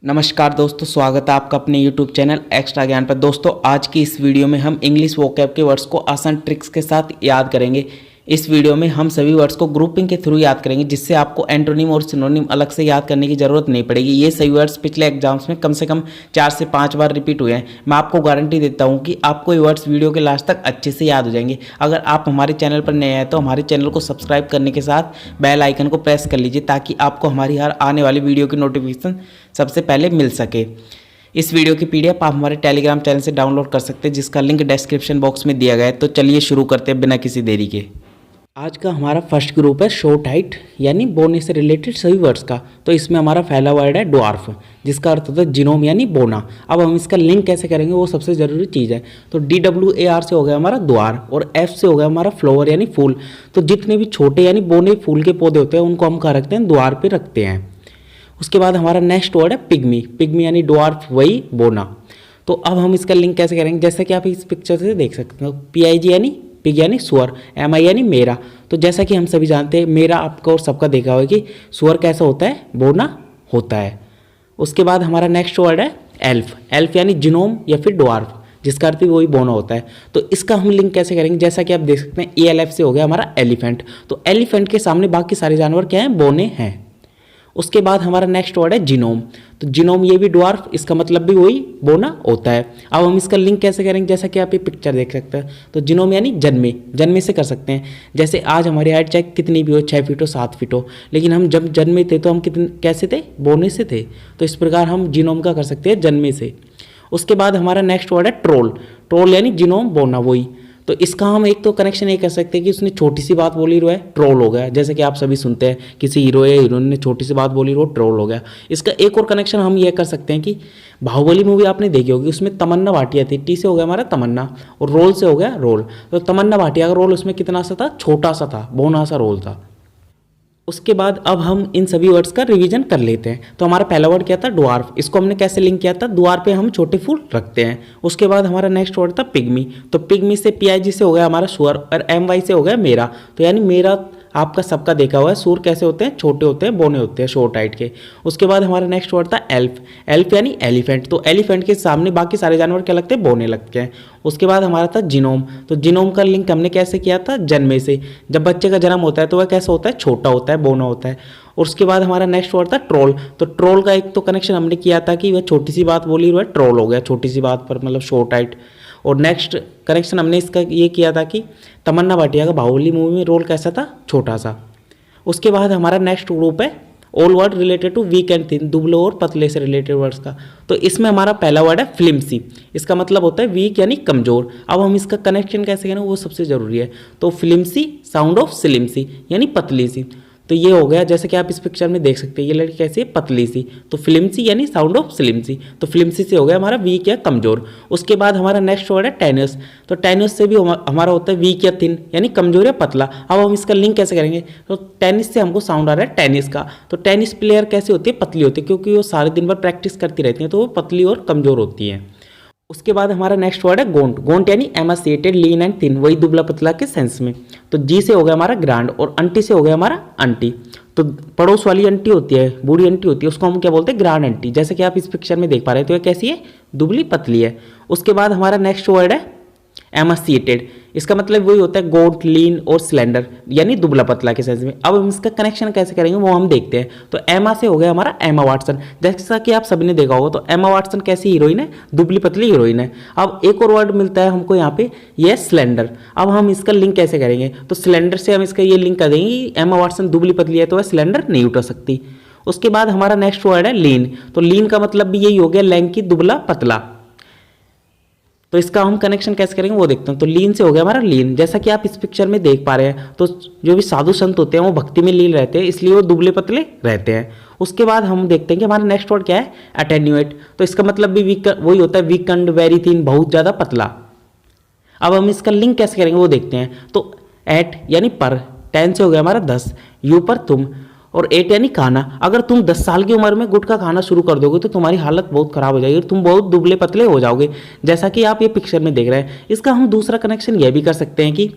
नमस्कार दोस्तों, स्वागत है आपका अपने YouTube चैनल एक्स्ट्रा ज्ञान पर। दोस्तों आज की इस वीडियो में हम इंग्लिश वोकैब के वर्ड्स को आसान ट्रिक्स के साथ याद करेंगे। इस वीडियो में हम सभी वर्ड्स को ग्रुपिंग के थ्रू याद करेंगे, जिससे आपको एंटोनिम और सिनोनिम अलग से याद करने की जरूरत नहीं पड़ेगी। ये सभी वर्ड्स पिछले एग्जाम्स में कम से कम 4 से 5 बार रिपीट हुए हैं। मैं आपको गारंटी देता हूँ कि आपको ये वर्ड्स वीडियो के लास्ट तक अच्छे से याद हो जाएंगे। अगर आप हमारे चैनल पर नए हैं तो हमारे चैनल को सब्सक्राइब करने के साथ बेल आइकन को प्रेस कर लीजिए, ताकि आपको हमारी हर आने वाली वीडियो की नोटिफिकेशन सबसे पहले मिल सके। इस वीडियो की पीडीएफ आप हमारे टेलीग्राम चैनल से डाउनलोड कर सकते हैं, जिसका लिंक डिस्क्रिप्शन बॉक्स में दिया गया है। तो चलिए शुरू करते हैं बिना किसी देरी के। आज का हमारा फर्स्ट ग्रुप है शॉर्ट हाइट यानी बोने से रिलेटेड सभी वर्ड्स का। तो इसमें हमारा पहला वर्ड है ड्वार्फ, जिसका अर्थ होता है जिनोम यानी बोना। अब हम इसका लिंक कैसे करेंगे, वो सबसे ज़रूरी चीज़ है। तो DWAR से हो गया हमारा द्वार, और F से हो गया हमारा फ्लावर यानी फूल। तो जितने भी छोटे यानी बोने फूल के पौधे होते हैं उनको हम कहाँ रखते हैं, द्वार पर रखते हैं। उसके बाद हमारा नेक्स्ट वर्ड है पिग्मी। पिग्मी यानी ड्वार्फ, वही बोना। तो अब हम इसका लिंक कैसे करेंगे, जैसा कि आप इस पिक्चर से देख सकते हो। PIG यानी पिग यानी सुअर, MI यानी मेरा। तो जैसा कि हम सभी जानते हैं, मेरा आपका और सबका देखा हुआ है कि सुअर कैसा होता है, बोना होता है। उसके बाद हमारा नेक्स्ट वर्ड है एल्फ। एल्फ यानी जिनोम या फिर ड्वार्फ, जिसका अर्थ भी वही बोना होता है। तो इसका हम लिंक कैसे करेंगे, जैसा कि आप देख सकते हैं ELF से हो गया हमारा एलिफेंट। तो एलिफेंट के सामने बाकी सारे जानवर क्या हैं, बोने हैं। उसके बाद हमारा नेक्स्ट वर्ड है जिनोम। तो जिनोम ये भी ड्वार्फ, इसका मतलब भी वही बोना होता है। अब हम इसका लिंक कैसे करेंगे, जैसा कि आप ये पिक्चर देख सकते हैं। तो जिनोम यानी जन्मे, जन्मे से कर सकते हैं। जैसे आज हमारी हाइट चाहे कितनी भी हो, 6 फीट हो 7 फीट हो, लेकिन हम जब जन्मे थे तो हम कितने कैसे थे, बोने से थे। तो इस प्रकार हम जिनोम का कर सकते हैं जन्मे से। उसके बाद हमारा नेक्स्ट वर्ड है ट्रोल। ट्रोल यानी जिनोम बोना वही। तो इसका हम एक तो कनेक्शन ये कर सकते हैं कि उसने छोटी सी बात बोली रो है, ट्रोल हो गया। जैसे कि आप सभी सुनते हैं किसी हीरो या हीरोइन ने छोटी सी बात बोली रो, ट्रोल हो गया। इसका एक और कनेक्शन हम ये कर सकते हैं कि बाहुबली मूवी आपने देखी होगी, उसमें तमन्ना भाटिया थी। T से हो गया हमारा तमन्ना, और रोल से हो गया रोल। तो तमन्ना भाटिया का रोल उसमें कितना सा था, छोटा सा था, बोना सा रोल था। उसके बाद अब हम इन सभी वर्ड्स का रिवीजन कर लेते हैं। तो हमारा पहला वर्ड क्या था, ड्वार्फ। इसको हमने कैसे लिंक किया था, द्वार पे हम छोटे फूल रखते हैं। उसके बाद हमारा नेक्स्ट वर्ड था पिग्मी। तो पिग्मी से PIG से हो गया हमारा सुअर, और MY से हो गया मेरा। तो यानी मेरा आपका सबका देखा हुआ है, सूर कैसे होते हैं, छोटे होते हैं, बोने होते हैं, शॉर्ट हाइट के। उसके बाद हमारा नेक्स्ट वर्ड था एल्फ। एल्फ यानी एलिफेंट। तो एलिफेंट के सामने बाकी सारे जानवर क्या लगते हैं, बोने लगते हैं। उसके बाद हमारा था जिनोम। तो जिनोम का लिंक हमने कैसे किया था, जन्मे से। जब बच्चे का जन्म होता है तो वह कैसा होता है, छोटा होता है, बोना होता है। और उसके बाद हमारा नेक्स्ट वर्ड था ट्रोल। तो ट्रोल का एक तो कनेक्शन हमने किया था कि वह छोटी सी बात बोली, वह ट्रोल हो गया, छोटी सी बात पर मतलब शॉर्ट हाइट। और नेक्स्ट कनेक्शन हमने इसका ये किया था कि तमन्ना भाटिया का बाहुबली मूवी में रोल कैसा था, छोटा सा। उसके बाद हमारा नेक्स्ट ग्रुप है all word related to weak and thin, दुबले और पतले से रिलेटेड वर्ड्स का। तो इसमें हमारा पहला वर्ड है फ्लिम्सी। इसका मतलब होता है वीक यानी कमजोर। अब हम इसका कनेक्शन कैसे करें, वो सबसे जरूरी है। तो फ्लिम्सी साउंड ऑफ स्लिमसी यानी पतली सी। तो ये हो गया, जैसे कि आप इस पिक्चर में देख सकते हैं, ये लड़की कैसी है, पतली सी। तो फिल्मसी यानी साउंड ऑफ स्लिमसी। तो फिल्मसी से हो गया हमारा वीक या कमजोर। उसके बाद हमारा नेक्स्ट वर्ड है टेनियस। तो टेनियस से भी हमारा होता है वीक या थिन यानी कमजोर या पतला। अब हम इसका लिंक कैसे करेंगे, तो टेनिस से हमको साउंड आ रहा है टेनिस का। तो टेनिस प्लेयर कैसे होती है, पतली होती है, क्योंकि वो सारे दिन भर प्रैक्टिस करती रहती हैं, तो वो पतली और कमजोर होती हैं। उसके बाद हमारा नेक्स्ट वर्ड है गोंट। गोंट यानी एमासिएटेड, लीन एंड थिन, वही दुबला पतला के सेंस में। तो जी से हो गया हमारा ग्रांड, और अंटी से हो गया हमारा आंटी। तो पड़ोस वाली आंटी होती है, बूढ़ी आंटी होती है, उसको हम क्या बोलते हैं, ग्रांड आंटी। जैसे कि आप इस पिक्चर में देख पा रहे हैं, तो ये कैसी है, दुबली पतली है। उसके बाद हमारा नेक्स्ट वर्ड है एमासिएटेड। इसका मतलब वही होता है गोट, लीन और स्लेंडर, यानी दुबला पतला के सेंस में। अब हम इसका कनेक्शन कैसे करेंगे वो हम देखते हैं। तो एमा से हो गया हमारा एमा वाटसन। जैसा कि आप सभी ने देखा होगा, तो एमा वाटसन कैसी हीरोइन है, दुबली पतली हीरोइन है। अब एक और वर्ड मिलता है हमको यहाँ पे, ये स्लेंडर। अब हम इसका लिंक कैसे करेंगे, तो स्लेंडर से हम इसका ये लिंक कर देंगे कि एमा वाटसन दुबली पतली है तो वह स्लेंडर नहीं उठा सकती। उसके बाद हमारा नेक्स्ट वर्ड है लीन। तो लीन का मतलब भी यही हो गया, लैंकी, दुबला पतला। तो इसका हम कनेक्शन कैसे करेंगे वो देखते हैं। तो लीन से हो गया हमारा लीन। जैसा कि आप इस पिक्चर में देख पा रहे हैं, तो जो भी साधु संत होते हैं वो भक्ति में लीन रहते हैं, इसलिए वो दुबले पतले रहते हैं। उसके बाद हम देखते हैं कि हमारा नेक्स्ट वर्ड क्या है, अटेन्यूएट। तो इसका मतलब भी वीक वही होता है, वीकेंड, वेरी थिन, बहुत ज़्यादा पतला। अब हम इसका लिंक कैसे करेंगे वो देखते हैं। तो एट यानी पर, 10 से हो गया हमारा 10, यू पर तुम, और 8 यानी खाना। अगर तुम 10 साल की उम्र में गुटखा खाना शुरू कर दोगे तो तुम्हारी हालत बहुत खराब हो जाएगी, तुम बहुत दुबले पतले हो जाओगे, जैसा कि आप ये पिक्चर में देख रहे हैं। इसका हम दूसरा कनेक्शन यह भी कर सकते हैं कि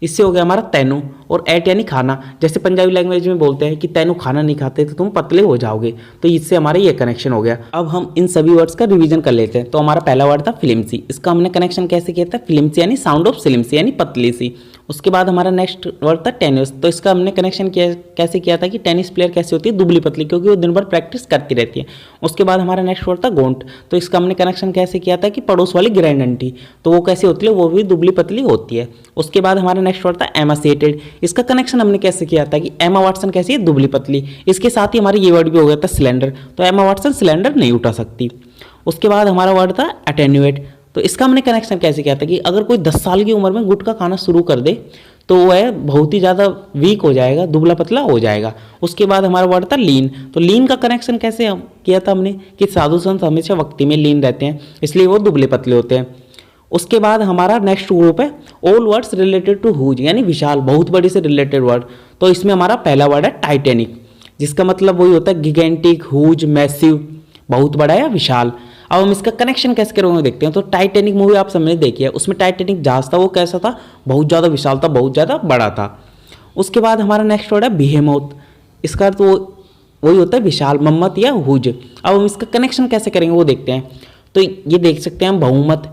इससे हो गया हमारा तैनु। और एट यानी खाना, जैसे पंजाबी लैंग्वेज में बोलते हैं कि तैनु खाना नहीं खाते तो तुम पतले हो जाओगे, तो इससे हमारा ये कनेक्शन हो गया। अब हम इन सभी वर्ड्स का रिवीजन कर लेते हैं। तो हमारा पहला वर्ड था फिल्मसी, इसका हमने कनेक्शन कैसे किया था, फिल्मसी यानी साउंड ऑफ सिलिमसी यानी पतली सी। उसके बाद हमारा नेक्स्ट वर्ड था टेनिस, तो इसका हमने कनेक्शन कैसे किया था कि टेनिस प्लेयर कैसे होती है, दुबली पतली, क्योंकि वो दिन भर प्रैक्टिस करती रहती है। उसके बाद हमारा नेक्स्ट वर्ड था गोंट, तो इसका हमने कनेक्शन कैसे किया था कि पड़ोस वाली ग्रैंड आंटी, तो वो कैसी होती है, वो भी दुबली पतली होती है। उसके बाद हमारा नेक्स्ट वर्ड था एमासिएटेड, इसका कनेक्शन हमने कैसे किया था कि एमा वाटसन कैसी है, दुबली पतली। इसके साथ ही हमारा ये वर्ड भी हो गया था सिलेंडर, तो एमा वाटसन सिलेंडर नहीं उठा सकती। उसके बाद हमारा वर्ड था अटेन्यूएट, तो इसका हमने कनेक्शन कैसे किया था कि अगर कोई 10 साल की उम्र में गुटखा खाना शुरू कर दे तो वह बहुत ही ज़्यादा वीक हो जाएगा, दुबला पतला हो जाएगा। उसके बाद हमारा वर्ड था लीन, तो लीन का कनेक्शन कैसे किया था हमने कि साधु संत हमेशा वक्ति में लीन रहते हैं, इसलिए वो दुबले पतले होते हैं। उसके बाद हमारा नेक्स्ट ग्रुप है all words related to huge, यानी विशाल, बहुत बड़ी से रिलेटेड वर्ड। तो इसमें हमारा पहला वर्ड है टाइटेनिक, जिसका मतलब वही होता है गिगेंटिक, हुज, मैसिव, बहुत बड़ा या विशाल। अब हम इसका कनेक्शन कैसे करेंगे देखते हैं। तो टाइटैनिक मूवी आप सबने देखी है, उसमें टाइटैनिक जहाज था वो कैसा था, बहुत ज़्यादा विशाल था, बहुत ज़्यादा बड़ा था। उसके बाद हमारा नेक्स्ट वर्ड है बिहेमोथ, इसका अर्थ वही होता है विशाल, मम्मत या हुज। अब हम इसका कनेक्शन कैसे करेंगे वो देखते हैं। तो ये देख सकते हैं हम बहुमत,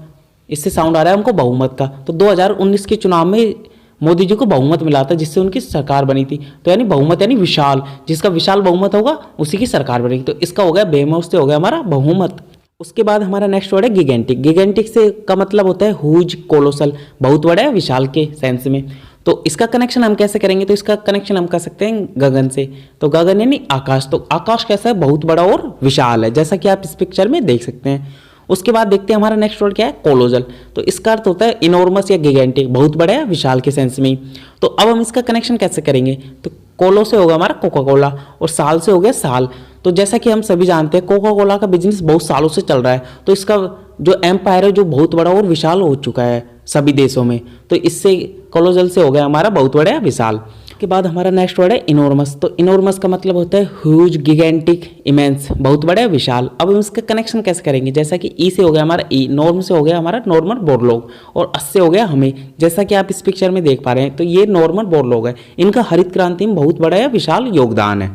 इससे साउंड आ रहा है हमको बहुमत का। तो 2019 के चुनाव में मोदी जी को बहुमत मिला था जिससे उनकी सरकार बनी थी, तो यानी बहुमत यानी विशाल, जिसका विशाल बहुमत होगा उसी की सरकार बनेगी। तो इसका हो गया बेमोस से हो गया हमारा बहुमत। उसके बाद हमारा नेक्स्ट वर्ड है गिगेंटिक, गिगेंटिक से का मतलब होता है हुज, कोलोसल, बहुत बड़ा है विशाल के सेंस में। तो इसका कनेक्शन हम कैसे करेंगे, तो इसका कनेक्शन हम कर सकते हैं गगन से। तो गगन यानी आकाश, तो आकाश कैसा है, बहुत बड़ा और विशाल है, जैसा कि आप इस पिक्चर में देख सकते हैं। उसके बाद देखते हैं हमारा नेक्स्ट वर्ड क्या है, कोलोजल, तो इसका अर्थ होता है इनॉर्मस या गिगेंटिक, बहुत बड़ा है विशाल के सेंस में। तो अब हम इसका कनेक्शन कैसे करेंगे, तो कोलो से होगा हमारा कोका कोला और साल से हो गया साल। तो जैसा कि हम सभी जानते हैं कोका कोला का बिजनेस बहुत सालों से चल रहा है, तो इसका जो एम्पायर है जो बहुत बड़ा और विशाल हो चुका है सभी देशों में, तो इससे कोलोजल से हो गया हमारा बहुत बड़ा विशाल। के बाद हमारा नेक्स्ट वर्ड है इनॉर्मस, तो इनॉर्मस का मतलब होता है ह्यूज, गिगेंटिक, इमेंस, बहुत बड़ा विशाल। अब हम इसका कनेक्शन कैसे करेंगे, जैसा कि ई से हो गया हमारा ई, नॉर्म से हो गया हमारा नॉर्मल बोरलॉग और अस से हो गया हमें, जैसा कि आप इस पिक्चर में देख पा रहे हैं। तो ये नॉर्मल बोरलॉग है, इनका हरित क्रांति में बहुत बड़ा विशाल योगदान है।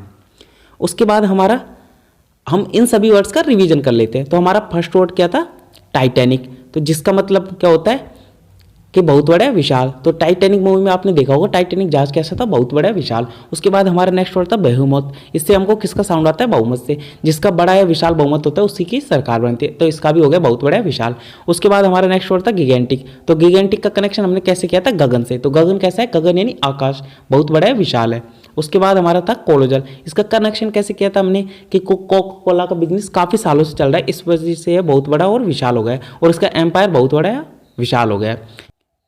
उसके बाद हमारा हम इन सभी वर्ड्स का रिवीजन कर लेते हैं। तो हमारा फर्स्ट वर्ड क्या था, टाइटैनिक, तो जिसका मतलब क्या होता है कि बहुत बड़ा है विशाल। तो टाइटैनिक मूवी में आपने देखा होगा टाइटैनिक जहाज कैसा था, बहुत बड़ा है विशाल। उसके बाद हमारा नेक्स्ट वर्ड था बेहुमत, इससे हमको किसका साउंड आता है, बहुमत से, जिसका बड़ा है विशाल बहुमत होता है उसी की सरकार बनती है, तो इसका भी हो गया बहुत बड़ा है विशाल। उसके बाद हमारा नेक्स्ट वर्ड था गिगेंटिक, तो गिगेंटिक का कनेक्शन हमने कैसे किया था, गगन से, तो गगन कैसा है, गगन यानी आकाश, बहुत बड़ा है विशाल है। उसके बाद हमारा था कोलोजल, इसका कनेक्शन कैसे किया था हमने कि कोका कोला का बिजनेस काफ़ी सालों से चल रहा है, इस वजह से ये बहुत बड़ा और विशाल हो गया और इसका एम्पायर बहुत बड़ा है विशाल हो गया।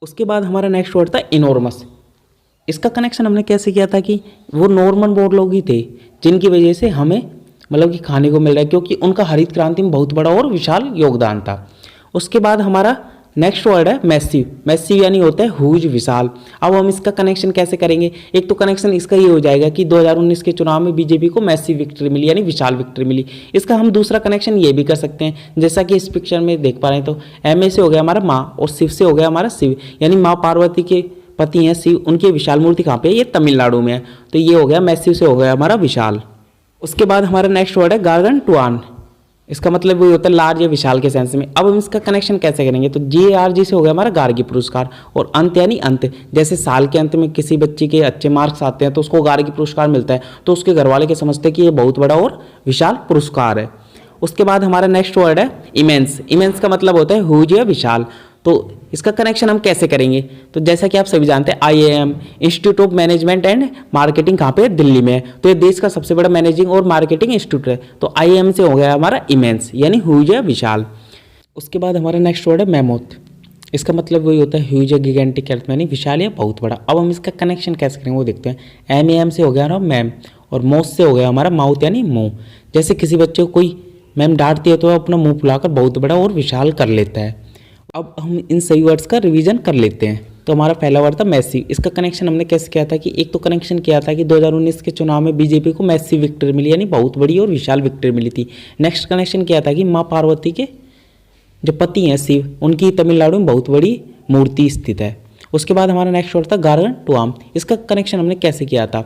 उसके बाद हमारा नेक्स्ट वर्ड था इनॉर्मस, इसका कनेक्शन हमने कैसे किया था कि वो नॉर्मल बोर्ड लोग ही थे जिनकी वजह से हमें मतलब कि खाने को मिल रहा है, क्योंकि उनका हरित क्रांति में बहुत बड़ा और विशाल योगदान था। उसके बाद हमारा नेक्स्ट वर्ड है मैसिव, मैसिव यानी होता है हुज, विशाल। अब हम इसका कनेक्शन कैसे करेंगे, एक तो कनेक्शन इसका ये हो जाएगा कि 2019 के चुनाव में बीजेपी को मैसिव विक्ट्री मिली यानी विशाल विक्ट्री मिली। इसका हम दूसरा कनेक्शन ये भी कर सकते हैं, जैसा कि इस पिक्चर में देख पा रहे हैं। तो एम से हो गया हमारा माँ और शिव से हो गया हमारा शिव, यानी माँ पार्वती के पति हैं शिव, उनकी विशाल मूर्ति कहाँ पे है, ये तमिलनाडु में है, तो ये हो गया मैसिव से हो गया हमारा विशाल। उसके बाद हमारा नेक्स्ट वर्ड है गार्गनटुआन, इसका मतलब वही होता है लार्ज या विशाल के सेंस में। अब हम इसका कनेक्शन कैसे करेंगे, तो GARG से हो गया हमारा गार्गी पुरस्कार और अंत यानी अंत, जैसे साल के अंत में किसी बच्चे के अच्छे मार्क्स आते हैं तो उसको गार्गी पुरस्कार मिलता है, तो उसके घर वाले के समझते हैं कि ये बहुत बड़ा और विशाल पुरस्कार है। उसके बाद हमारा नेक्स्ट वर्ड है इमेंस, इमेंस का मतलब होता है ह्यूज या विशाल। तो इसका कनेक्शन हम कैसे करेंगे, तो जैसा कि आप सभी जानते हैं IIM institute of management and marketing कहाँ पे है, दिल्ली में है, तो ये देश का सबसे बड़ा मैनेजिंग और मार्केटिंग इंस्टीट्यूट है। तो IIM से हो गया हमारा इमेंस यानी ह्यूज या विशाल। उसके बाद हमारा नेक्स्ट वर्ड है मैमोथ, इसका मतलब वही होता है ह्यूज या गिगेंटिक अर्थ में यानी विशाल या बहुत बड़ा। अब हम इसका कनेक्शन कैसे करेंगे वो देखते हैं। MAM से हो गया हमारा मैम और मोस से हो गया हमारा माउथ यानी मुँह, जैसे किसी बच्चे को कोई मैम डांटती है तो अपना मुँह फुलाकर बहुत बड़ा और विशाल कर लेता है। अब हम इन सही वर्ड्स का रिवीजन कर लेते हैं। तो हमारा पहला वर्ड था मैसिव, इसका कनेक्शन हमने कैसे किया था कि एक तो कनेक्शन किया था कि 2019 के चुनाव में बीजेपी को मैसिव विक्ट्री मिली यानी बहुत बड़ी और विशाल विक्ट्री मिली थी। नेक्स्ट कनेक्शन किया था कि माँ पार्वती के जो पति हैं शिव, उनकी तमिलनाडु में बहुत बड़ी मूर्ति स्थित है। उसके बाद हमारा नेक्स्ट वर्ड था गार्गन टू आर्म। इसका कनेक्शन हमने कैसे किया था,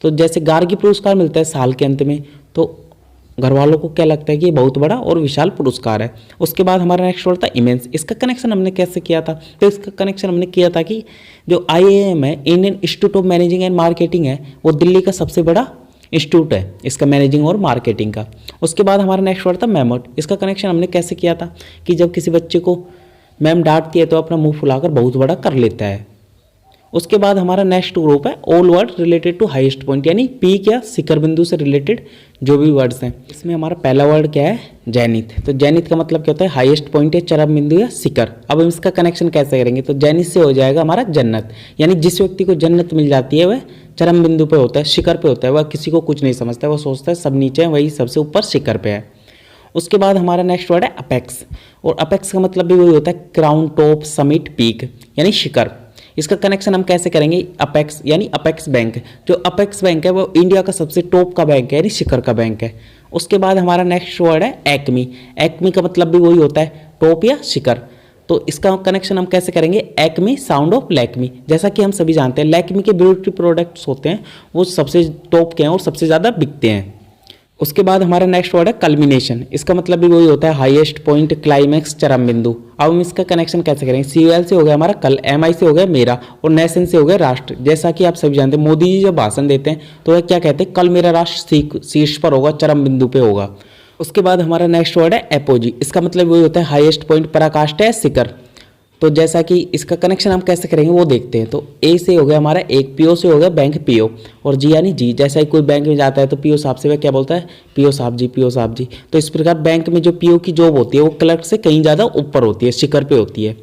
तो जैसे गार्गी पुरस्कार मिलता है साल के अंत में, तो घर वालों को क्या लगता है कि ये बहुत बड़ा और विशाल पुरस्कार है। उसके बाद हमारा नेक्स्ट वर्ड था इमेंस। इसका कनेक्शन हमने कैसे किया था, तो इसका कनेक्शन हमने किया था कि जो IIM है, Indian institute of managing and marketing है, वो दिल्ली का सबसे बड़ा इंस्टीट्यूट है इसका मैनेजिंग और मार्केटिंग का। उसके बाद हमारा नेक्स्ट वर्ड था मैमोट। इसका कनेक्शन हमने कैसे किया था कि जब किसी बच्चे को मैम डांटती है तो अपना मुंह फुलाकर बहुत बड़ा कर लेता है। उसके बाद हमारा नेक्स्ट ग्रुप है all word related to highest point, यानी पीक या शिखर बिंदु से रिलेटेड जो भी वर्ड्स हैं। इसमें हमारा पहला वर्ड क्या है, जैनिथ। तो जैनिथ का मतलब क्या होता है, हाईएस्ट पॉइंट या चरम बिंदु या शिखर। अब हम इसका कनेक्शन कैसे करेंगे, तो जैनिथ से हो जाएगा हमारा जन्नत, यानी जिस व्यक्ति को जन्नत मिल जाती है वह चरम बिंदु पे होता है, शिखर पे होता है, वह किसी को कुछ नहीं समझता है, वह सोचता है सब नीचे है, वही सबसे ऊपर शिखर पे है। उसके बाद हमारा नेक्स्ट वर्ड है अपेक्स, और अपेक्स का मतलब भी वही होता है क्राउन, टॉप, समिट, पीक, यानी शिखर। इसका कनेक्शन हम कैसे करेंगे, अपेक्स यानी अपेक्स बैंक। जो अपेक्स बैंक है वो इंडिया का सबसे टॉप का बैंक है, यानी शिखर का बैंक है। उसके बाद हमारा नेक्स्ट वर्ड है एक्मी। एक्मी का मतलब भी वही होता है टॉप या शिखर। तो इसका कनेक्शन हम कैसे करेंगे, एक्मी साउंड ऑफ लैक्मी। जैसा कि हम सभी जानते हैं लैक्मी के ब्यूटी प्रोडक्ट्स होते हैं वो सबसे टॉप के हैं और सबसे ज़्यादा बिकते हैं। उसके बाद हमारा नेक्स्ट वर्ड है कल्मिनेशन। इसका मतलब भी वही होता है हाईएस्ट पॉइंट, क्लाइमैक्स, चरम बिंदु। अब हम इसका कनेक्शन कैसे करेंगे, COL से हो गया हमारा कल, MI से हो गया मेरा, और नेशन से हो गया राष्ट्र। जैसा कि आप सभी जानते हैं मोदी जी जब भाषण देते हैं तो वह क्या कहते हैं, कल मेरा राष्ट्र शीर्ष पर होगा, चरम बिंदु पे होगा। उसके बाद हमारा नेक्स्ट वर्ड है एपोजी। इसका मतलब वही होता है हाईएस्ट पॉइंट, पराकाष्ठा है, शिखर। तो जैसा कि इसका कनेक्शन हम कैसे करेंगे वो देखते हैं। तो A से हो गया हमारा एक, PO से हो गया बैंक PO, और G यानी जी। जैसा ही कोई बैंक में जाता है तो PO साहब से वह क्या बोलता है, PO साहब जी, PO साहब जी। तो इस प्रकार बैंक में जो PO की जॉब होती है वो क्लर्क से कहीं ज़्यादा ऊपर होती है, शिखर पे होती है।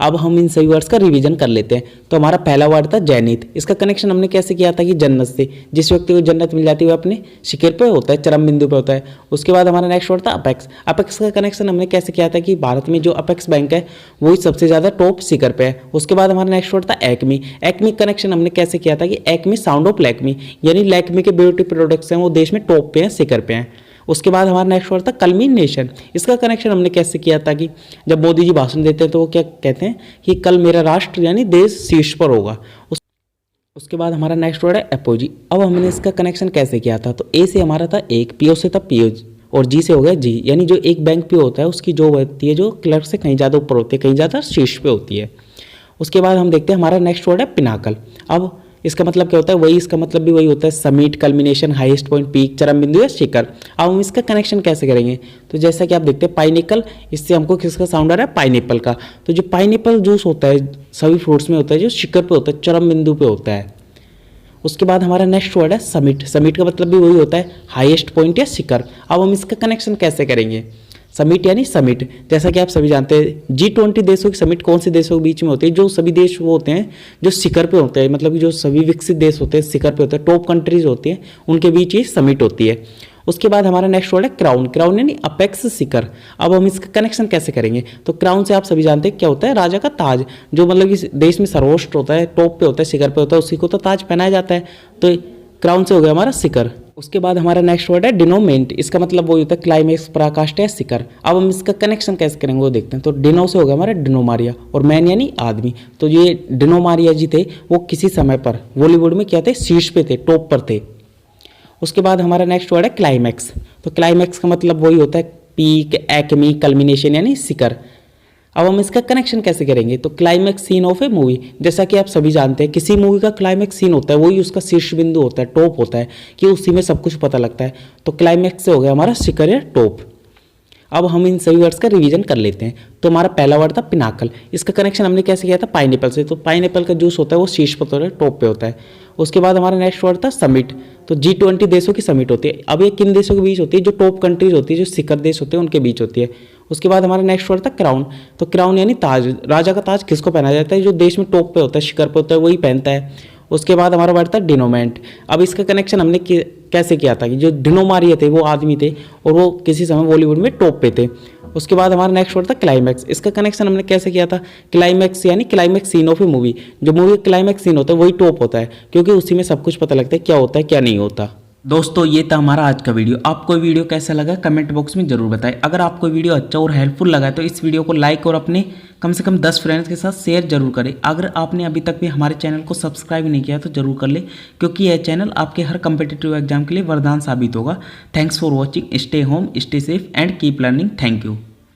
अब हम इन सभी वर्ड्स का रिवीजन कर लेते हैं। तो हमारा पहला वर्ड था जैनिथ। इसका कनेक्शन हमने कैसे किया था कि जन्नत से, जिस व्यक्ति को जन्नत मिल जाती है वो अपने शिखर पे होता है, चरम बिंदु पे होता है। उसके बाद हमारा नेक्स्ट वर्ड था अपेक्स। अपेक्स का कनेक्शन हमने कैसे किया था कि भारत में जो अपेक्स बैंक है वही सबसे ज़्यादा टॉप शिखर पे है। उसके बाद हमारा नेक्स्ट वर्ड था एक्मी। एक्मी कनेक्शन हमने कैसे किया था कि एक्मी साउंड ऑफ लैक्मी, यानी लैक्मी के ब्यूटी प्रोडक्ट्स हैं वो देश में टॉप पे हैं, शिखर पे हैं। उसके बाद हमारा नेक्स्ट वर्ड था कल्मिनेशन। इसका कनेक्शन हमने कैसे किया था कि जब मोदी जी भाषण देते हैं तो वो क्या कहते हैं कि कल मेरा राष्ट्र यानी देश शीर्ष पर होगा। उसके बाद हमारा नेक्स्ट वर्ड है एपोजी। अब हमने इसका कनेक्शन कैसे किया था, तो A से हमारा था एक, PO से था PO, और G से हो गया जी, यानी जो एक बैंक PO होता है उसकी जो होती है जो क्लर्क से कहीं ज़्यादा ऊपर होती है, कहीं ज़्यादा शीर्ष पे होती है। उसके बाद हम देखते हैं हमारा नेक्स्ट वर्ड है पिनाकल। अब इसका मतलब क्या होता है, वही इसका मतलब भी वही होता है summit, culmination, highest point, peak, चरम बिंदु या शिखर। अब हम इसका कनेक्शन कैसे करेंगे, तो जैसा कि आप देखते हैं पाइनएप्पल, इससे हमको किसका साउंड आ रहा है, पाइनएप्पल का। तो जो पाइनएप्पल जूस होता है सभी फ्रूट्स में होता है जो शिखर पे होता है, चरम बिंदु पे होता है। उसके बाद हमारा नेक्स्ट वर्ड है समिट। समिट का मतलब भी वही होता है हाईएस्ट पॉइंट या शिखर। अब हम इसका कनेक्शन कैसे करेंगे, समिट यानी समिट। जैसा कि आप सभी जानते हैं G20 देशों की समिट कौन से देशों के बीच में होती है, जो सभी देश वो होते हैं जो शिखर पे होते हैं, मतलब कि जो सभी विकसित देश होते हैं शिखर पे होते हैं, टॉप कंट्रीज होती हैं, उनके बीच ये समिट होती है। उसके बाद हमारा नेक्स्ट वर्ड है क्राउन। क्राउन यानी अपेक्स, शिखर। अब हम इसका कनेक्शन कैसे करेंगे, तो क्राउन से आप सभी जानते हैं क्या होता है, राजा का ताज, जो मतलब कि देश में सर्वोच्च होता है, टॉप पे होता है, शिखर पे होता है, उसी को तो ताज पहनाया जाता है। तो क्राउन से हो गया हमारा शिखर। उसके बाद हमारा नेक्स्ट वर्ड है डिनोमेंट। इसका मतलब वही होता है क्लाइमैक्स, पराकाष्ठा, शिखर। अब हम इसका कनेक्शन कैसे करेंगे वो देखते हैं। तो डिनो से हो गया हमारा डिनोमारिया, और मैन यानी आदमी। तो ये डिनोमारिया जी थे वो किसी समय पर बॉलीवुड में क्या थे, शीर्ष पे थे, टॉप पर थे। उसके बाद हमारा नेक्स्ट वर्ड है क्लाइमैक्स। तो क्लाइमैक्स का मतलब वही होता है पीक, एक्मी, कल्मिनेशन यानी शिखर। अब हम इसका कनेक्शन कैसे करेंगे, तो climax scene of a movie. जैसा कि आप सभी जानते हैं किसी मूवी का क्लाइमैक्स सीन होता है वही उसका शीर्ष बिंदु होता है, टॉप होता है, कि उसी में सब कुछ पता लगता है। तो क्लाइमैक्स से हो गया हमारा शिखर या टॉप। अब हम इन सभी वर्ड्स का रिवीजन कर लेते हैं। तो हमारा पहला वर्ड था पिनाकल। इसका कनेक्शन हमने कैसे किया था, पाइनएप्पल से। तो पाइनएप्पल का जूस होता है वो शीर्ष पर होता है, टॉप पे होता है। उसके बाद हमारा नेक्स्ट वर्ड था समिट। तो G20 देशों की समिट होती है। अब ये किन देशों के बीच होती है, जो टॉप कंट्रीज होती है, जो शिखर देश होते हैं उनके बीच होती है। उसके बाद हमारा नेक्स्ट वर्ड था क्राउन। तो क्राउन यानी ताज। राजा का ताज किसको पहनाया जाता है, जो देश में टॉप पे होता है, शिखर पे होता है, वही पहनता है। उसके बाद हमारा वर्ड था डिनोमेंट। अब इसका कनेक्शन हमने कैसे किया था कि जो डिनोमारिया थे वो आदमी थे और वो किसी समय बॉलीवुड में टॉप पे थे। उसके बाद हमारा नेक्स्ट वर्ड था क्लाइमैक्स। इसका कनेक्शन हमने कैसे किया था, क्लाइमैक्स यानी climax scene of a movie. जो मूवी क्लाइमैक्स सीन होता है वही टॉप होता है, क्योंकि उसी में सब कुछ पता लगता है क्या होता है क्या नहीं होता। दोस्तों ये था हमारा आज का वीडियो। आपको वीडियो कैसा लगा कमेंट बॉक्स में जरूर बताएं। अगर आपको वीडियो अच्छा और हेल्पफुल लगा है तो इस वीडियो को लाइक और अपने कम से कम 10 फ्रेंड्स के साथ शेयर जरूर करें। अगर आपने अभी तक भी हमारे चैनल को सब्सक्राइब नहीं किया तो जरूर कर ले, क्योंकि यह चैनल आपके हर कम्पिटिटिव एग्जाम के लिए वरदान साबित होगा। Thanks for watching. Stay home, stay safe and keep learning. Thank you.